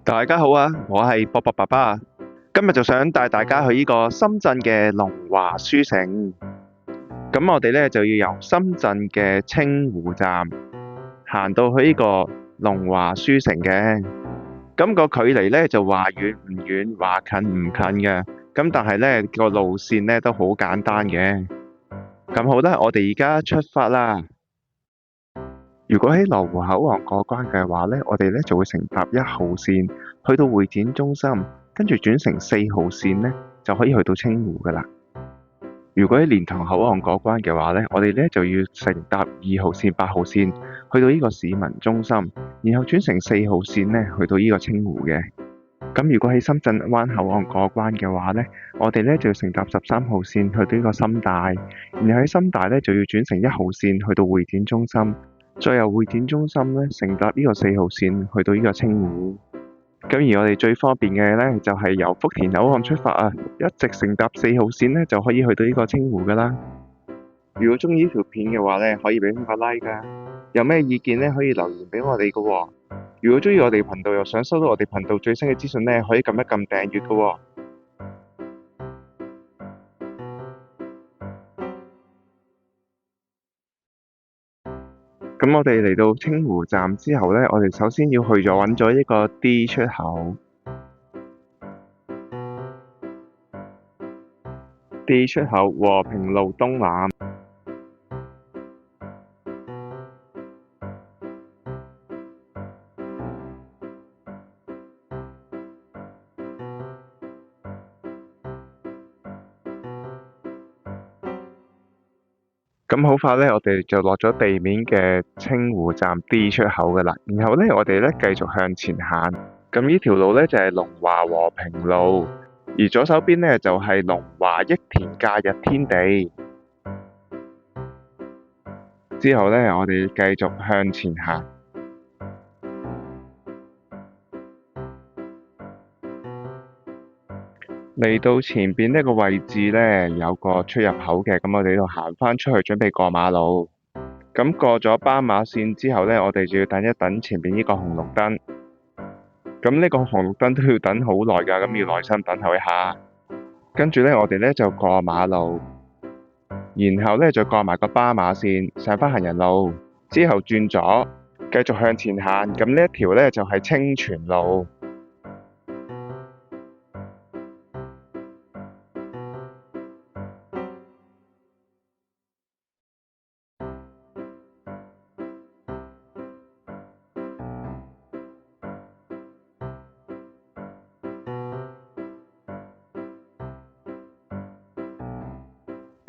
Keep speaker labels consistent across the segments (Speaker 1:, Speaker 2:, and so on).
Speaker 1: 大家好啊，我係博博爸爸，今日就想帶大家去呢個深圳嘅龍華書城。咁我哋呢就要由深圳嘅清湖站行到去呢個龍華書城嘅。咁個距離呢就話遠唔遠，話近唔近嘅。咁但係呢個路線呢都好簡單嘅。咁好啦，我哋而家出發啦。如果喺羅湖口岸過關嘅話呢，我哋呢就會乘搭1號線去到會展中心，跟住轉乘4號線呢就可以去到清湖噶啦。如果喺蓮塘口岸過關嘅話呢，我哋呢就要乘搭2號線、8號線去到呢個市民中心，然後轉乘4號線呢去到呢個清湖嘅。咁如果喺深圳灣口岸過關嘅話呢，我哋呢就要乘搭13號線去到呢個深大，然後喺深大呢就要轉乘1號線去到會展中心。再由會展中心呢乘搭呢個4號線去到呢個清湖。咁而我哋最方便嘅呢，就係由福田口岸出發啊，一直乘搭4號線呢就可以去到呢個清湖噶啦。如果中意呢條片嘅話呢，可以俾返個 like 噶。有咩意見呢，可以留言俾我哋噶喎。如果中意我哋頻道又想收到我哋頻道最新嘅資訊呢，可以撳一撳訂閱噶喎。咁我哋嚟到清湖站之後呢，我哋首先要去揾咗一個 D 出口。D 出口和平路東南。咁好快呢，我哋就落咗地面嘅清湖站 D 出口噶啦。然後呢，我哋呢繼續向前行。咁呢條路呢，就係龍華和平路，而左手邊呢，就係龍華益田假日天地。之後呢，我哋繼續向前行。嚟到前邊呢個位置呢，有個出入口嘅，咁我哋呢度行返出去準備過馬路。咁過咗斑馬線之後呢，我哋就要等一等前邊呢個紅綠燈。咁呢個紅綠燈都要等好耐㗎，咁要耐心等候一下。跟住呢，我哋呢就過馬路，然後呢再過埋個斑馬線，上返行人路，之後轉左，繼續向前行。咁呢一條呢就係清泉路。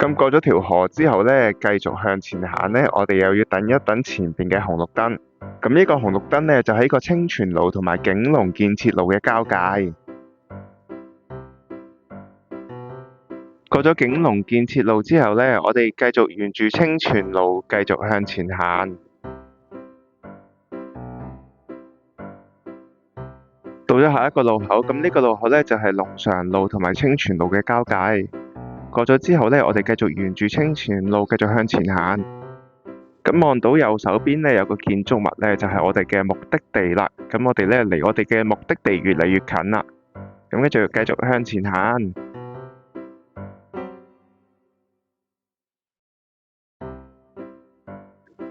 Speaker 1: 咁過咗條河之後呢，繼續向前行呢，我哋又要等一等前邊嘅紅綠燈。咁呢個紅綠燈呢，就喺個清泉路同埋景隆建設路嘅交界。過咗景隆建設路之後呢，我哋繼續沿住清泉路繼續向前行。到咗下一個路口，咁呢個路口呢，就係龍翔路同埋清泉路嘅交界。過咗之後呢，我哋繼續沿住清泉路繼續向前行。咁望到右手邊呢，有個建築物呢，就係我哋嘅目的地啦。咁我哋呢，離我哋嘅目的地越嚟越近啦。咁跟住繼續向前行。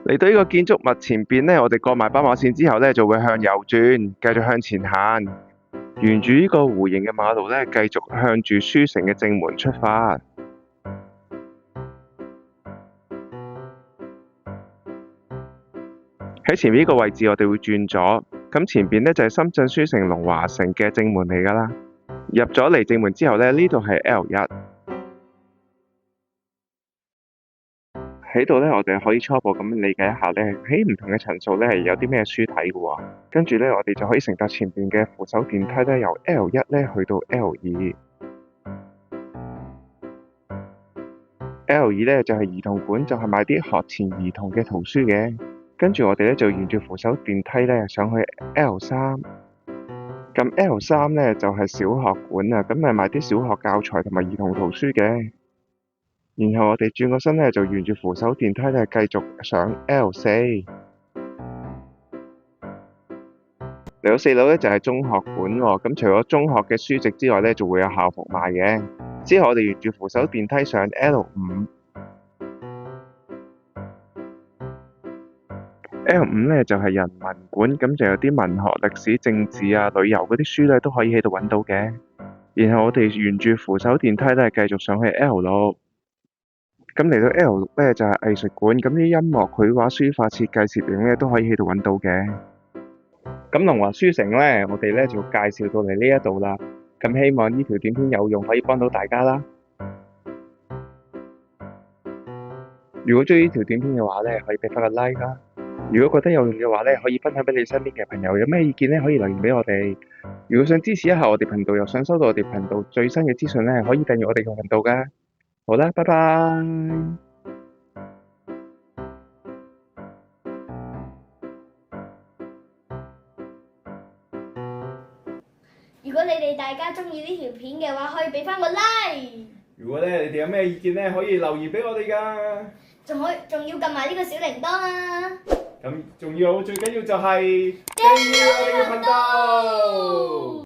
Speaker 1: 嚟到呢個建築物前邊呢，我哋過埋斑馬線之後呢，就會向右轉，繼續向前行。沿住呢個弧形嘅馬路呢，繼續向住書城嘅正門出發。喺前面呢個位置，我哋會轉左。咁前邊呢，就係深圳書城龍華城嘅正門嚟㗎啦。入咗嚟正門之後呢，呢度係 L1。喺度呢，我哋可以初步咁理解一下呢，喺唔同嘅層數呢，係有啲咩書睇嘅喎。跟住呢，我哋就可以乘搭前邊嘅扶手電梯呢，由 L1 呢去到 L2。L2 呢，就係兒童館，就係買啲學前兒童嘅圖書嘅。跟住我哋呢，就沿住扶手電梯呢上去 L3。咁 L3 呢，就係小學館啊，咁咪買啲小學教材同埋兒童圖書嘅。然後我哋轉個身呢，就沿住扶手電梯呢繼續上 L4。嚟到4樓咧就係中學館喎，咁除咗中學嘅書籍之外咧，仲會有校服賣嘅。之後我哋沿住扶手電梯上 L5。L5咧就係人文館，咁就有啲文學、歷史、政治啊、旅遊嗰啲書咧都可以喺度揾到嘅。然後我哋沿住扶手電梯咧繼續上去 L6。咁嚟到 L6咧就係藝術館，咁啲音樂、繪畫、書法、設計、攝影咧都可以喺度揾到嘅。咁龍華書城咧，我哋咧就介紹到嚟呢一度啦。咁希望呢條短片有用，可以幫到大家啦。如果中意呢條短片嘅話咧，可以俾翻個 like 啦。如果覺得有用嘅話咧，可以分享俾你身邊嘅朋友。有咩意見咧，可以留言俾我哋。如果想支持一下我哋頻道，又想收到我哋頻道最新嘅資訊咧，可以訂閱我哋嘅頻道㗎。好啦，拜拜。
Speaker 2: 如果你哋大家中意呢條片嘅話，可以俾翻個 like。
Speaker 1: 如果咧你哋有咩意見咧，可以留言俾我哋㗎。
Speaker 2: 仲要撳埋呢個小鈴鐺啊！
Speaker 1: 咁仲要最緊要就係訂閱我哋嘅頻道。